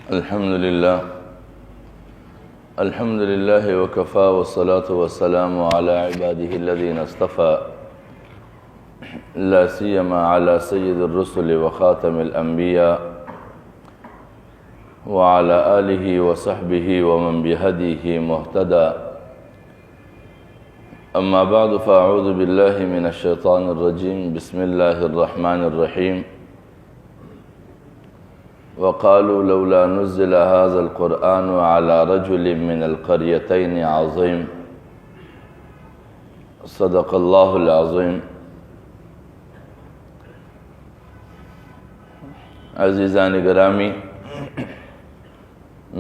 الحمد لله وكفى والصلاة والسلام على عباده الذين اصطفى لا سيما على سيد الرسل وخاتم الأنبياء وعلى آله وصحبه ومن بهديه مهتدى. أما بعد فأعوذ بالله من الشيطان الرجيم. بسم الله الرحمن الرحيم. وقالوا لولا نزل هذا القرآن على رجل من القريتين عظيم. صدق الله العظيم. عزیزان گرامی،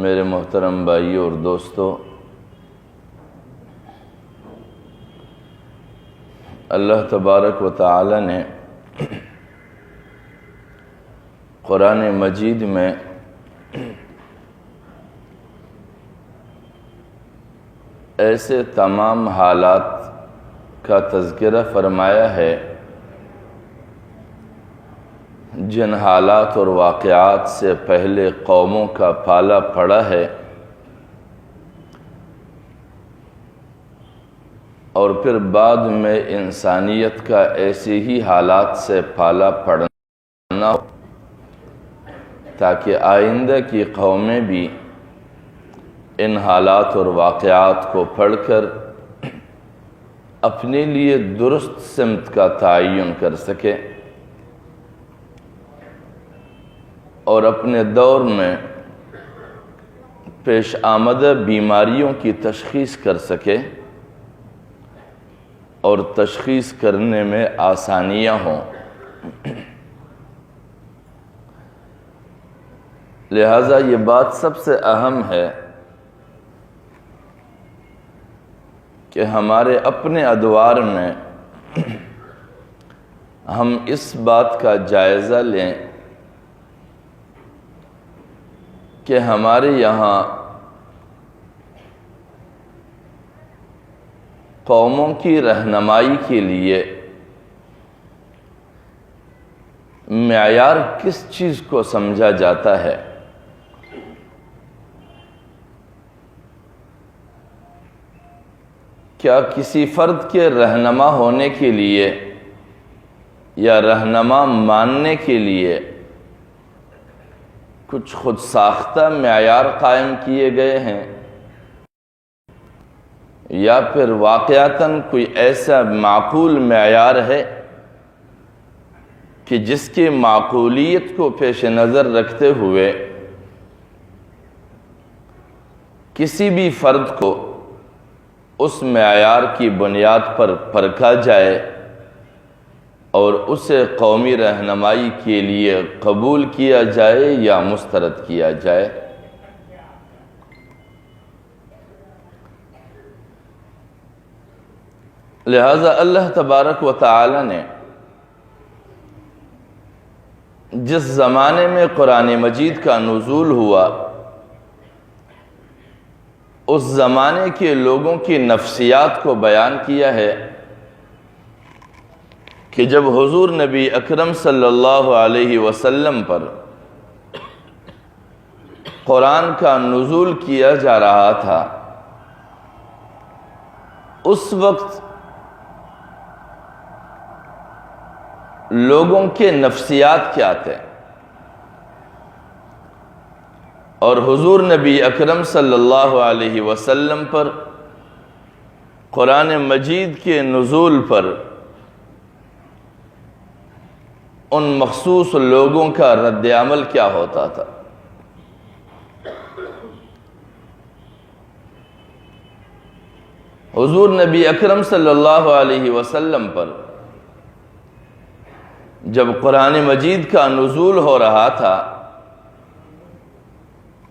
میرے محترم بھائیوں اور دوستو، اللہ تبارک و تعالی نے قرآن مجید میں ایسے تمام حالات کا تذکرہ فرمایا ہے جن حالات اور واقعات سے پہلے قوموں کا پالا پڑا ہے اور پھر بعد میں انسانیت کا ایسے ہی حالات سے پالا پڑنا ہو، تاکہ آئندہ کی قومیں بھی ان حالات اور واقعات کو پڑھ کر اپنے لیے درست سمت کا تعین کر سکیں اور اپنے دور میں پیش آمدہ بیماریوں کی تشخیص کر سکے اور تشخیص کرنے میں آسانیاں ہوں۔ لہٰذا یہ بات سب سے اہم ہے کہ ہمارے اپنے ادوار میں ہم اس بات کا جائزہ لیں کہ ہمارے یہاں قوموں کی رہنمائی کے لیے معیار کس چیز کو سمجھا جاتا ہے۔ کیا کسی فرد کے رہنما ہونے کے لیے یا رہنما ماننے کے لیے کچھ خود ساختہ معیار قائم کیے گئے ہیں، یا پھر واقعتاً کوئی ایسا معقول معیار ہے کہ جس کی معقولیت کو پیش نظر رکھتے ہوئے کسی بھی فرد کو اس معیار کی بنیاد پر پرکھا جائے اور اسے قومی رہنمائی کے لیے قبول کیا جائے یا مسترد کیا جائے؟ لہذا اللہ تبارک و تعالی نے جس زمانے میں قرآن مجید کا نزول ہوا، اس زمانے کے لوگوں کی نفسیات کو بیان کیا ہے کہ جب حضور نبی اکرم صلی اللہ علیہ وسلم پر قرآن کا نزول کیا جا رہا تھا، اس وقت لوگوں کے نفسیات کیا تھے، اور حضور نبی اکرم صلی اللہ علیہ وسلم پر قرآن مجید کے نزول پر ان مخصوص لوگوں کا رد عمل کیا ہوتا تھا۔ حضور نبی اکرم صلی اللہ علیہ وسلم پر جب قرآن مجید کا نزول ہو رہا تھا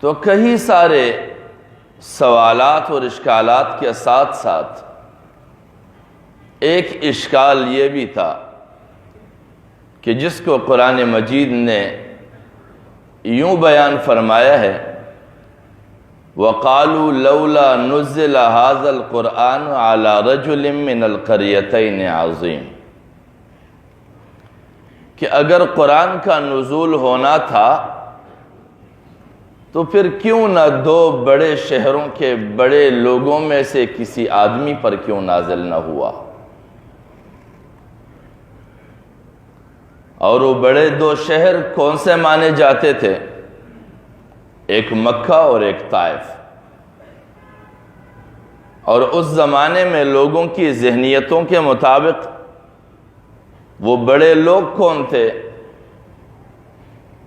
تو کئی سارے سوالات اور اشکالات کے ساتھ ساتھ ایک اشکال یہ بھی تھا کہ جس کو قرآن مجید نے یوں بیان فرمایا ہے، وَقَالُوا لَوْلَا نُزِّلَ هَذَا الْقُرْآنُ عَلَى رَجُلٍ مِّنَ الْقَرْيَتَيْنِ عَظِيمٍ، کہ اگر قرآن کا نزول ہونا تھا تو پھر کیوں نہ دو بڑے شہروں کے بڑے لوگوں میں سے کسی آدمی پر کیوں نازل نہ ہوا؟ اور وہ بڑے دو شہر کون سے مانے جاتے تھے؟ ایک مکہ اور ایک طائف۔ اور اس زمانے میں لوگوں کی ذہنیتوں کے مطابق وہ بڑے لوگ کون تھے؟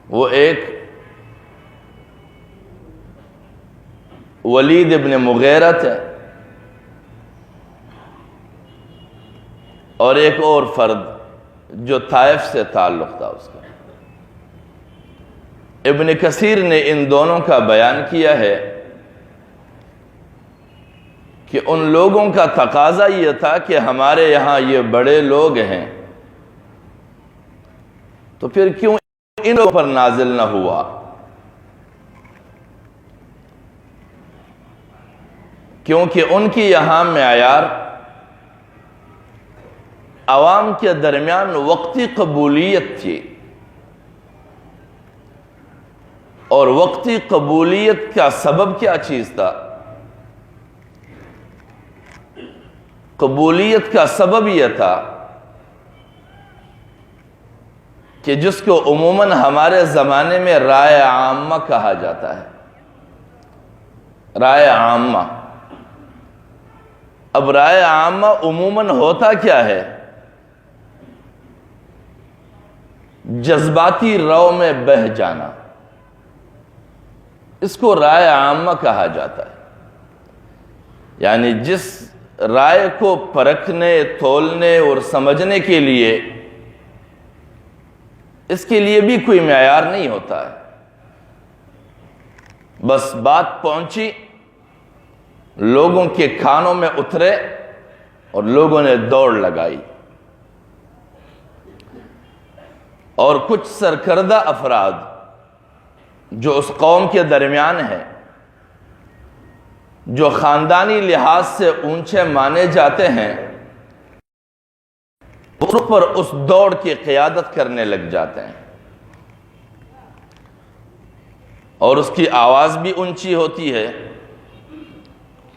وہ ایک ولید ابن مغیرہ تھے اور ایک اور فرد جو طائف سے تعلق تھا اس کا۔ ابن کثیر نے ان دونوں کا بیان کیا ہے کہ ان لوگوں کا تقاضا یہ تھا کہ ہمارے یہاں یہ بڑے لوگ ہیں تو پھر کیوں ان لوگوں پر نازل نہ ہوا؟ کیونکہ ان کی یہاں معیار عوام کے درمیان وقتی قبولیت تھی، اور وقتی قبولیت کا سبب کیا چیز تھا؟ قبولیت کا سبب یہ تھا کہ جس کو عموماً ہمارے زمانے میں رائے عامہ کہا جاتا ہے۔ رائے عامہ، اب رائے عامہ عموماً ہوتا کیا ہے؟ جذباتی رو میں بہہ جانا، اس کو رائے عامہ کہا جاتا ہے۔ یعنی جس رائے کو پرکھنے، تولنے اور سمجھنے کے لیے اس کے لیے بھی کوئی معیار نہیں ہوتا ہے، بس بات پہنچی، لوگوں کے کانوں میں اترے اور لوگوں نے دوڑ لگائی، اور کچھ سرکردہ افراد جو اس قوم کے درمیان ہیں، جو خاندانی لحاظ سے اونچے مانے جاتے ہیں، اس پر اس دوڑ کی قیادت کرنے لگ جاتے ہیں، اور اس کی آواز بھی اونچی ہوتی ہے،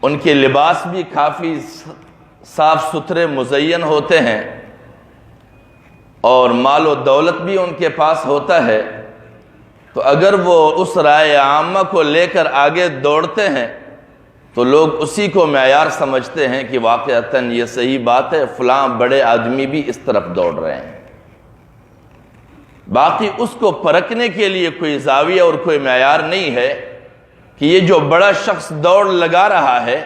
ان کے لباس بھی کافی صاف ستھرے مزین ہوتے ہیں، اور مال و دولت بھی ان کے پاس ہوتا ہے۔ تو اگر وہ اس رائے عامہ کو لے کر آگے دوڑتے ہیں تو لوگ اسی کو معیار سمجھتے ہیں کہ واقعتاً یہ صحیح بات ہے، فلاں بڑے آدمی بھی اس طرف دوڑ رہے ہیں۔ باقی اس کو پرکھنے کے لیے کوئی زاویہ اور کوئی معیار نہیں ہے کہ یہ جو بڑا شخص دوڑ لگا رہا ہے،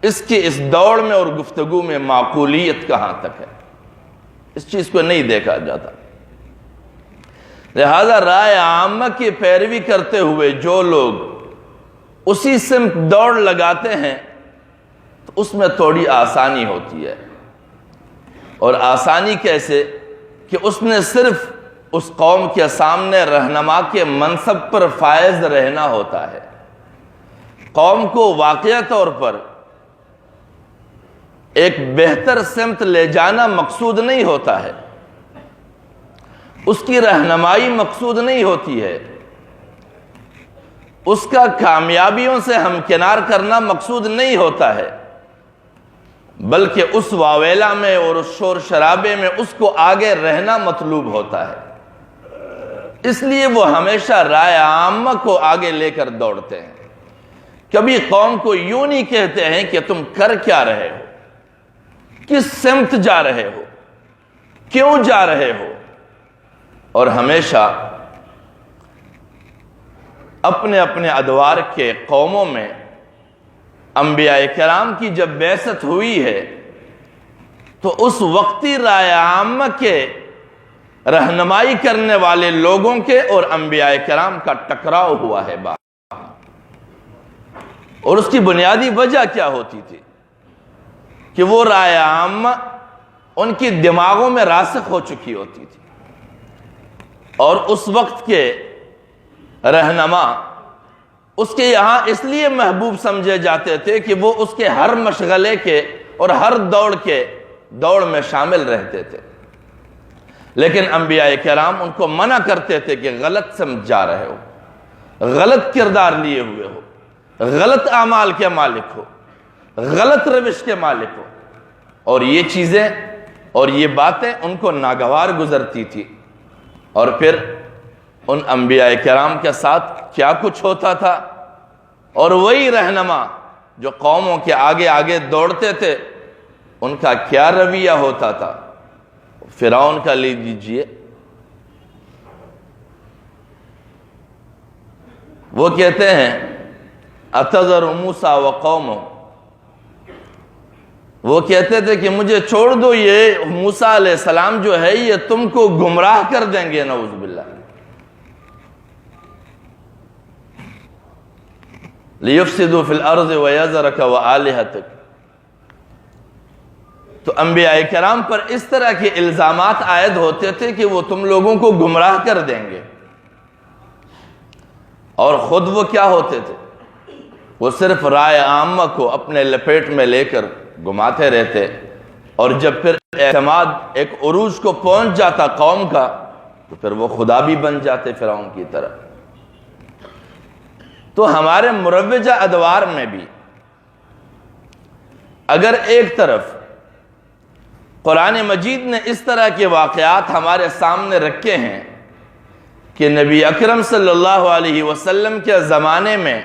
اس کی اس دوڑ میں اور گفتگو میں معقولیت کہاں تک ہے، اس چیز کو نہیں دیکھا جاتا۔ لہذا رائے عامہ کی پیروی کرتے ہوئے جو لوگ اسی سمت دوڑ لگاتے ہیں تو اس میں تھوڑی آسانی ہوتی ہے، اور آسانی کیسے؟ کہ اس نے صرف اس قوم کے سامنے رہنما کے منصب پر فائز رہنا ہوتا ہے۔ قوم کو واقعی طور پر ایک بہتر سمت لے جانا مقصود نہیں ہوتا ہے، اس کی رہنمائی مقصود نہیں ہوتی ہے، اس کا کامیابیوں سے ہمکنار کرنا مقصود نہیں ہوتا ہے، بلکہ اس واویلا میں اور اس شور شرابے میں اس کو آگے رہنا مطلوب ہوتا ہے۔ اس لیے وہ ہمیشہ رائے عامہ کو آگے لے کر دوڑتے ہیں۔ کبھی قوم کو یوں نہیں کہتے ہیں کہ تم کر کیا رہے ہو، کس سمت جا رہے ہو، کیوں جا رہے ہو، اور ہمیشہ اپنے اپنے ادوار کے قوموں میں انبیاء کرام کی جب بعثت ہوئی ہے تو اس وقتی رائے عامہ کے رہنمائی کرنے والے لوگوں کے اور انبیاء کرام کا ٹکراؤ ہوا ہے اور اس کی بنیادی وجہ کیا ہوتی تھی کہ وہ رائے عامہ ان کی دماغوں میں راسخ ہو چکی ہوتی تھی، اور اس وقت کے رہنما اس کے یہاں اس لیے محبوب سمجھے جاتے تھے کہ وہ اس کے ہر مشغلے کے اور ہر دوڑ میں شامل رہتے تھے۔ لیکن انبیاء کرام ان کو منع کرتے تھے کہ غلط سمجھ جا رہے ہو، غلط کردار لیے ہوئے ہو، غلط اعمال کے مالک ہو، غلط روش کے مالک ہو. اور یہ چیزیں اور یہ باتیں ان کو ناگوار گزرتی تھی. اور پھر ان انبیاء کرام کے ساتھ کیا کچھ ہوتا تھا، اور وہی رہنما جو قوموں کے آگے آگے دوڑتے تھے ان کا کیا رویہ ہوتا تھا. فرعون کا لے لیجئے، وہ کہتے ہیں اتذر موسیٰ وقومہ، وہ کہتے تھے کہ مجھے چھوڑ دو، یہ موسیٰ علیہ السلام جو ہے یہ تم کو گمراہ کر دیں گے، نعوذ باللہ. لِيُفْسِدُوا فِي الْأَرْضِ وَيَذَرَكَ وَآلِهَتَكَ. تو انبیاء کرام پر اس طرح کے الزامات عائد ہوتے تھے کہ وہ تم لوگوں کو گمراہ کر دیں گے، اور خود وہ کیا ہوتے تھے، وہ صرف رائے عامہ کو اپنے لپیٹ میں لے کر گھماتے رہتے. اور جب پھر اعتماد ایک عروج کو پہنچ جاتا قوم کا تو پھر وہ خدا بھی بن جاتے فرعون کی طرح. تو ہمارے مروجہ ادوار میں بھی اگر ایک طرف قرآن مجید نے اس طرح کے واقعات ہمارے سامنے رکھے ہیں کہ نبی اکرم صلی اللہ علیہ وسلم کے زمانے میں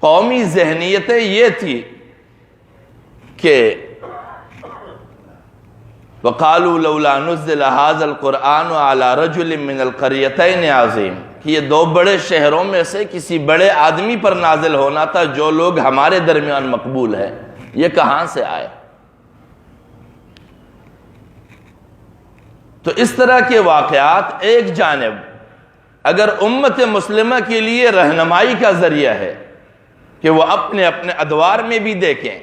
قومی ذہنیتیں یہ تھی کہ وَقَالُوا لَوْلَا نُزِّلَ هَذَا الْقُرْآنُ عَلَى رَجُلٍ مِّنَ الْقَرْيَتَيْنِ عَظِيمٍ، کہ یہ دو بڑے شہروں میں سے کسی بڑے آدمی پر نازل ہونا تھا جو لوگ ہمارے درمیان مقبول ہیں، یہ کہاں سے آئے؟ تو اس طرح کے واقعات ایک جانب اگر امت مسلمہ کے لیے رہنمائی کا ذریعہ ہے کہ وہ اپنے اپنے ادوار میں بھی دیکھیں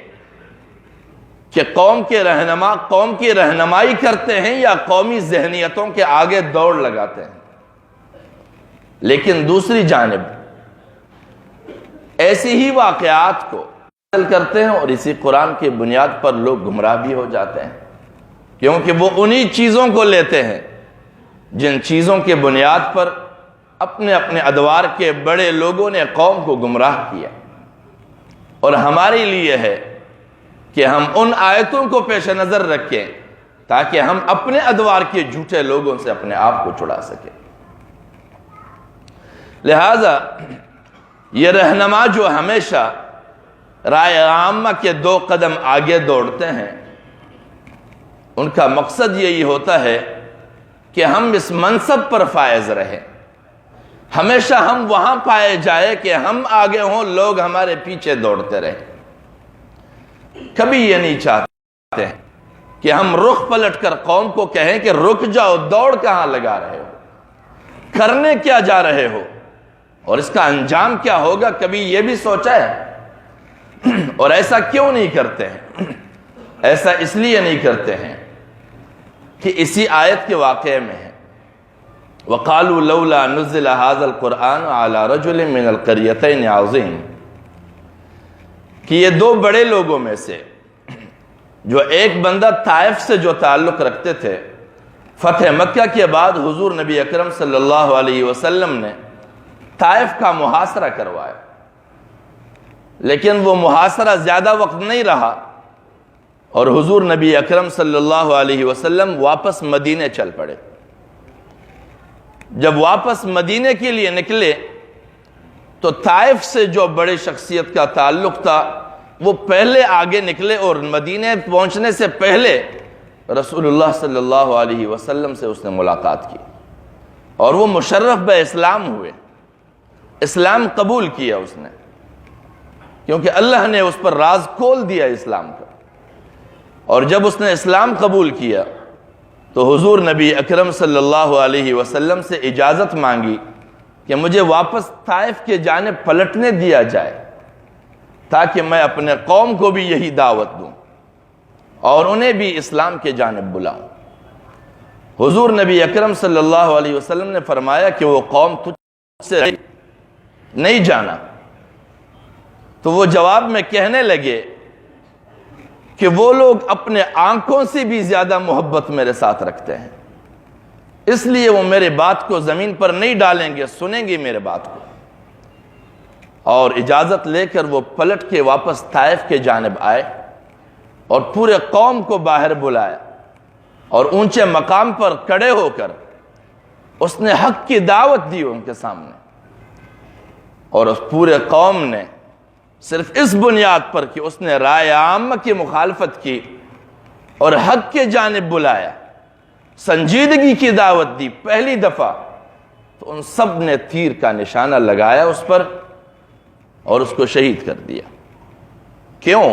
کہ قوم کے رہنما قوم کی رہنمائی کرتے ہیں یا قومی ذہنیتوں کے آگے دوڑ لگاتے ہیں، لیکن دوسری جانب ایسی ہی واقعات کو حاصل کرتے ہیں اور اسی قرآن کی بنیاد پر لوگ گمراہ بھی ہو جاتے ہیں، کیونکہ وہ انہی چیزوں کو لیتے ہیں جن چیزوں کے بنیاد پر اپنے اپنے ادوار کے بڑے لوگوں نے قوم کو گمراہ کیا. اور ہمارے لیے ہے کہ ہم ان آیتوں کو پیش نظر رکھیں تاکہ ہم اپنے ادوار کے جھوٹے لوگوں سے اپنے آپ کو چھڑا سکیں. لہذا یہ رہنما جو ہمیشہ رائے عامہ کے 2 قدم آگے دوڑتے ہیں، ان کا مقصد یہی ہوتا ہے کہ ہم اس منصب پر فائز رہیں، ہمیشہ ہم وہاں پائے جائے کہ ہم آگے ہوں، لوگ ہمارے پیچھے دوڑتے رہیں. کبھی یہ نہیں چاہتے کہ ہم رخ پلٹ کر قوم کو کہیں کہ رک جاؤ، دوڑ کہاں لگا رہے ہو، کرنے کیا جا رہے ہو اور اس کا انجام کیا ہوگا. کبھی یہ بھی سوچا ہے؟ اور ایسا کیوں نہیں کرتے ہیں؟ ایسا اس لیے نہیں کرتے ہیں کہ اسی آیت کے واقعے میں ہے وَقَالُوا لَوْلَا نُزِّلَ هَذَا الْقُرْآنُ عَلَى رَجُلٍ مِّنَ الْقَرْيَتَيْنِ عَظِيمٍ، کہ یہ 2 بڑے لوگوں میں سے جو ایک بندہ طائف سے جو تعلق رکھتے تھے، فتح مکہ کے بعد حضور نبی اکرم صلی اللہ علیہ وسلم نے طائف کا محاصرہ کروایا، لیکن وہ محاصرہ زیادہ وقت نہیں رہا اور حضور نبی اکرم صلی اللہ علیہ وسلم واپس مدینے چل پڑے. جب واپس مدینے کے لیے نکلے تو طائف سے جو بڑے شخصیت کا تعلق تھا وہ پہلے آگے نکلے اور مدینے پہنچنے سے پہلے رسول اللہ صلی اللہ علیہ وسلم سے اس نے ملاقات کی اور وہ مشرف بے اسلام ہوئے، اسلام قبول کیا اس نے، کیونکہ اللہ نے اس پر راز کھول دیا اسلام کا. اور جب اس نے اسلام قبول کیا تو حضور نبی اکرم صلی اللہ علیہ وسلم سے اجازت مانگی کہ مجھے واپس طائف کے جانب پلٹنے دیا جائے تاکہ میں اپنے قوم کو بھی یہی دعوت دوں اور انہیں بھی اسلام کے جانب بلاؤں. حضور نبی اکرم صلی اللہ علیہ وسلم نے فرمایا کہ وہ قوم تجھ سے نہیں جانا. تو وہ جواب میں کہنے لگے کہ وہ لوگ اپنے آنکھوں سے بھی زیادہ محبت میرے ساتھ رکھتے ہیں، اس لیے وہ میرے بات کو زمین پر نہیں ڈالیں گے، سنیں گے میرے بات کو۔ اور اجازت لے کر وہ پلٹ کے واپس طائف کے جانب آئے اور پورے قوم کو باہر بلایا، اور اونچے مقام پر کھڑے ہو کر اس نے حق کی دعوت دی ان کے سامنے، اور اس پورے قوم نے صرف اس بنیاد پر کہ اس نے رائے عامہ کی مخالفت کی اور حق کے جانب بلایا، سنجیدگی کی دعوت دی پہلی دفعہ، تو ان سب نے تیر کا نشانہ لگایا اس پر اور اس کو شہید کر دیا۔ کیوں؟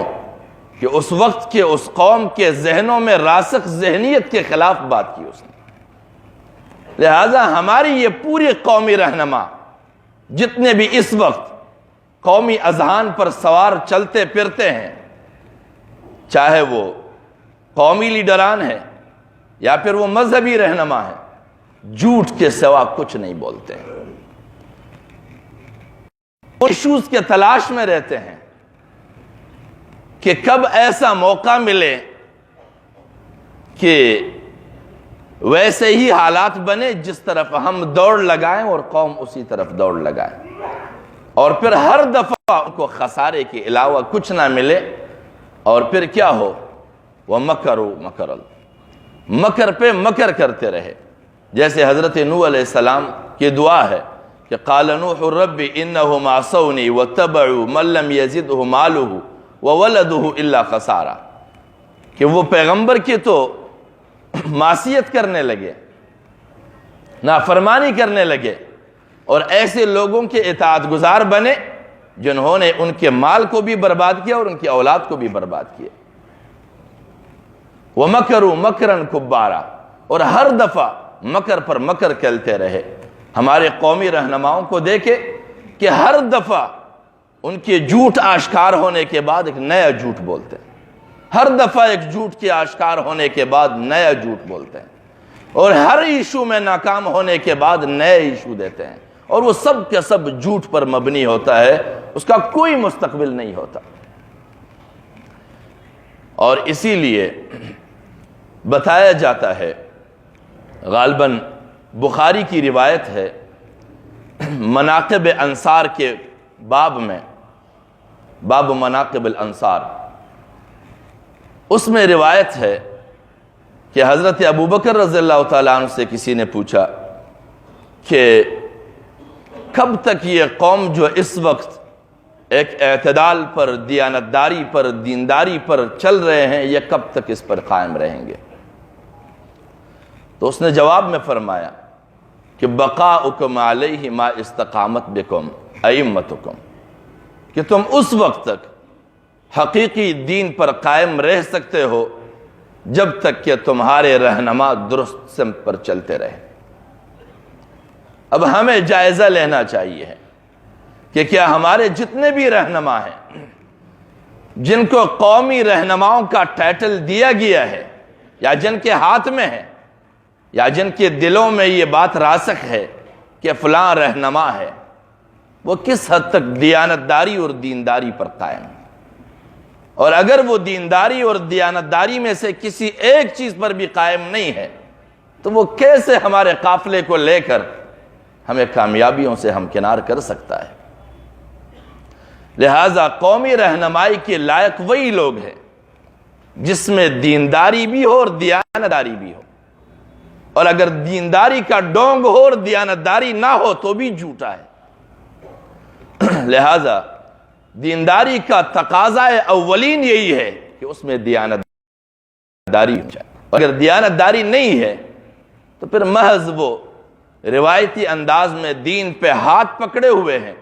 کہ اس وقت کے اس قوم کے ذہنوں میں راسخ ذہنیت کے خلاف بات کی اس نے۔ لہذا ہماری یہ پوری قومی رہنما جتنے بھی اس وقت قومی اذہان پر سوار چلتے پھرتے ہیں، چاہے وہ قومی لیڈران ہیں یا پھر وہ مذہبی رہنما ہیں، جھوٹ کے سوا کچھ نہیں بولتے ہیں، ایشوز کے تلاش میں رہتے ہیں کہ کب ایسا موقع ملے کہ ویسے ہی حالات بنے جس طرف ہم دوڑ لگائیں اور قوم اسی طرف دوڑ لگائیں، اور پھر ہر دفعہ ان کو خسارے کے علاوہ کچھ نہ ملے، اور پھر کیا ہو؟ وَمَكَرُوا مَكَرَ اللَّهِ، مکر پہ مکر کرتے رہے۔ جیسے حضرت نوح علیہ السلام کی دعا ہے کہ قَالَ نُوحُ رَبِّ إِنَّهُمْ عَصَوْنِي وَاتَّبَعُوا مَن لَّمْ يَزِدْهُ مَالُهُ وَوَلَدُهُ إِلَّا خَسَارًا، کہ وہ پیغمبر کی تو معصیت کرنے لگے، نافرمانی کرنے لگے، اور ایسے لوگوں کے اطاعت گزار بنے جنہوں نے ان کے مال کو بھی برباد کیا اور ان کی اولاد کو بھی برباد کیا۔ وَمَكَرُوا مَكْرًا كُبَّارًا، اور ہر دفعہ مکر پر مکر کھیلتے رہے۔ ہمارے قومی رہنماؤں کو دیکھے کہ ہر دفعہ ان کے جھوٹ آشکار ہونے کے بعد ایک نیا جھوٹ بولتے ہیں، ہر دفعہ ایک جھوٹ کے آشکار ہونے کے بعد نیا جھوٹ بولتے ہیں، اور ہر ایشو میں ناکام ہونے کے بعد نئے ایشو دیتے ہیں، اور وہ سب کے سب جھوٹ پر مبنی ہوتا ہے، اس کا کوئی مستقبل نہیں ہوتا۔ اور اسی لیے بتایا جاتا ہے، غالباً بخاری کی روایت ہے، مناقب انصار کے باب میں، باب مناقب الانصار، اس میں روایت ہے کہ حضرت ابوبکر رضی اللہ تعالیٰ عنہ سے کسی نے پوچھا کہ کب تک یہ قوم جو اس وقت ایک اعتدال پر، دیانتداری پر، دینداری پر چل رہے ہیں، یہ کب تک اس پر قائم رہیں گے؟ تو اس نے جواب میں فرمایا کہ بقاؤکم علیہ ما استقامت بکم ائمتکم، کہ تم اس وقت تک حقیقی دین پر قائم رہ سکتے ہو جب تک کہ تمہارے رہنما درست سمت پر چلتے رہے۔ اب ہمیں جائزہ لینا چاہیے کہ کیا ہمارے جتنے بھی رہنما ہیں جن کو قومی رہنماؤں کا ٹائٹل دیا گیا ہے، یا جن کے ہاتھ میں ہے، یا جن کے دلوں میں یہ بات راسخ ہے کہ فلاں رہنما ہے، وہ کس حد تک دیانتداری اور دینداری پر قائم ہے؟ اور اگر وہ دینداری اور دیانتداری میں سے کسی ایک چیز پر بھی قائم نہیں ہے تو وہ کیسے ہمارے قافلے کو لے کر ہمیں کامیابیوں سے ہمکنار کر سکتا ہے؟ لہٰذا قومی رہنمائی کے لائق وہی لوگ ہیں جس میں دینداری بھی ہو اور دیانتداری بھی ہو، اور اگر دینداری کا ڈونگ ہو اور دیانتداری نہ ہو تو بھی جھوٹا ہے۔ لہذا دینداری کا تقاضا اولین یہی ہے کہ اس میں دیانتداری ہو جائے، اگر دیانتداری نہیں ہے تو پھر محض وہ روایتی انداز میں دین پہ ہاتھ پکڑے ہوئے ہیں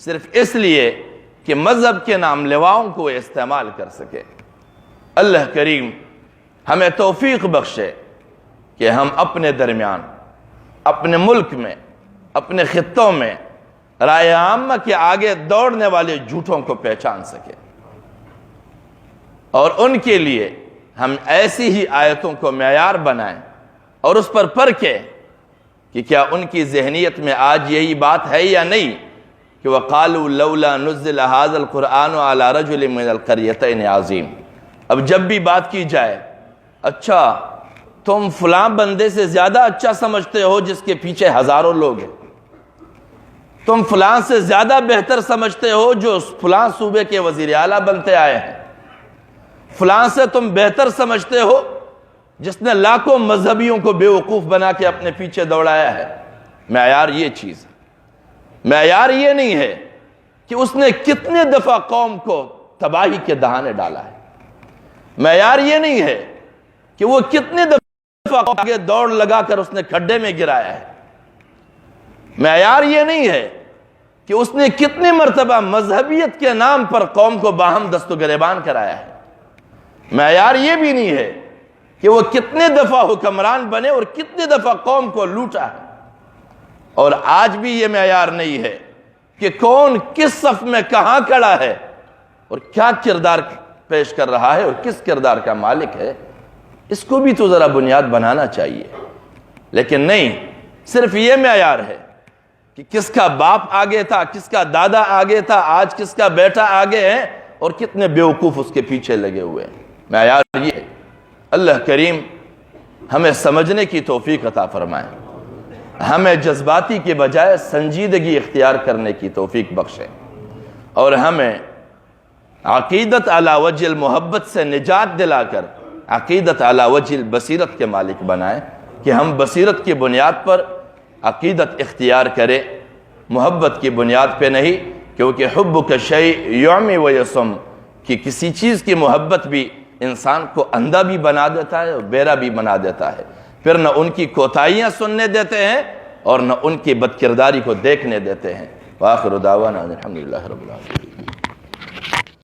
صرف اس لیے کہ مذہب کے نام لیواؤں کو استعمال کر سکے۔ اللہ کریم ہمیں توفیق بخشے کہ ہم اپنے درمیان، اپنے ملک میں، اپنے خطوں میں رائے عامہ کے آگے دوڑنے والے جھوٹوں کو پہچان سکے، اور ان کے لیے ہم ایسی ہی آیتوں کو معیار بنائیں اور اس پر پرکھیں کہ کیا ان کی ذہنیت میں آج یہی بات ہے یا نہیں کہ وَقَالُوا لَوْلَا نُزِّلَ هَذَا الْقُرْآنُ عَلَى رَجُلٍ مِّنَ الْقَرْيَتَيْنِ عَظِيمٍ، اب جب بھی بات کی جائے، اچھا تم فلاں بندے سے زیادہ اچھا سمجھتے ہو جس کے پیچھے ہزاروں لوگ ہیں، تم فلاں سے زیادہ بہتر سمجھتے ہو جو فلاں صوبے کے وزیر اعلیٰ بنتے آئے ہیں، فلاں سے تم بہتر سمجھتے ہو جس نے لاکھوں مذہبیوں کو بے وقوف بنا کے اپنے پیچھے دوڑایا ہے۔ معیار یہ چیز ہے، معیار یہ نہیں ہے کہ اس نے کتنے دفعہ قوم کو تباہی کے دہانے ڈالا ہے، معیار یہ نہیں ہے کہ وہ کتنے دفعہ آگے دوڑ لگا کر اس نے کھڈے میں گرایا ہے، معیار یہ نہیں ہے کہ اس نے کتنی مرتبہ مذہبیت کے نام پر قوم کو باہم دست و گریبان کرایا ہے، معیار یہ بھی نہیں ہے کہ وہ کتنے دفعہ حکمران بنے اور کتنے دفعہ قوم کو لوٹا ہے۔ اور آج بھی یہ معیار نہیں ہے کہ کون کس صف میں کہاں کھڑا ہے اور کیا کردار پیش کر رہا ہے اور کس کردار کا مالک ہے، اس کو بھی تو ذرا بنیاد بنانا چاہیے۔ لیکن نہیں، صرف یہ معیار ہے کہ کس کا باپ آگے تھا، کس کا دادا آگے تھا، آج کس کا بیٹا آگے ہے اور کتنے بیوقوف اس کے پیچھے لگے ہوئے ہیں۔ معیار یہ ہے۔ اللہ کریم ہمیں سمجھنے کی توفیق عطا فرمائے، ہمیں جذباتی کے بجائے سنجیدگی اختیار کرنے کی توفیق بخشے، اور ہمیں عقیدت علی وجہ المحبت سے نجات دلا کر عقیدت علی وجہ البصیرت کے مالک بنائے، کہ ہم بصیرت کی بنیاد پر عقیدت اختیار کریں، محبت کی بنیاد پہ نہیں، کیونکہ حبک شیء یعمی و یصم، کہ کسی چیز کی محبت بھی انسان کو اندھا بھی بنا دیتا ہے اور بیرا بھی بنا دیتا ہے، پھر نہ ان کی کوتاہیاں سننے دیتے ہیں اور نہ ان کی بدکرداری کو دیکھنے دیتے ہیں۔ وآخر دعوانا الحمدللہ رب العالمین۔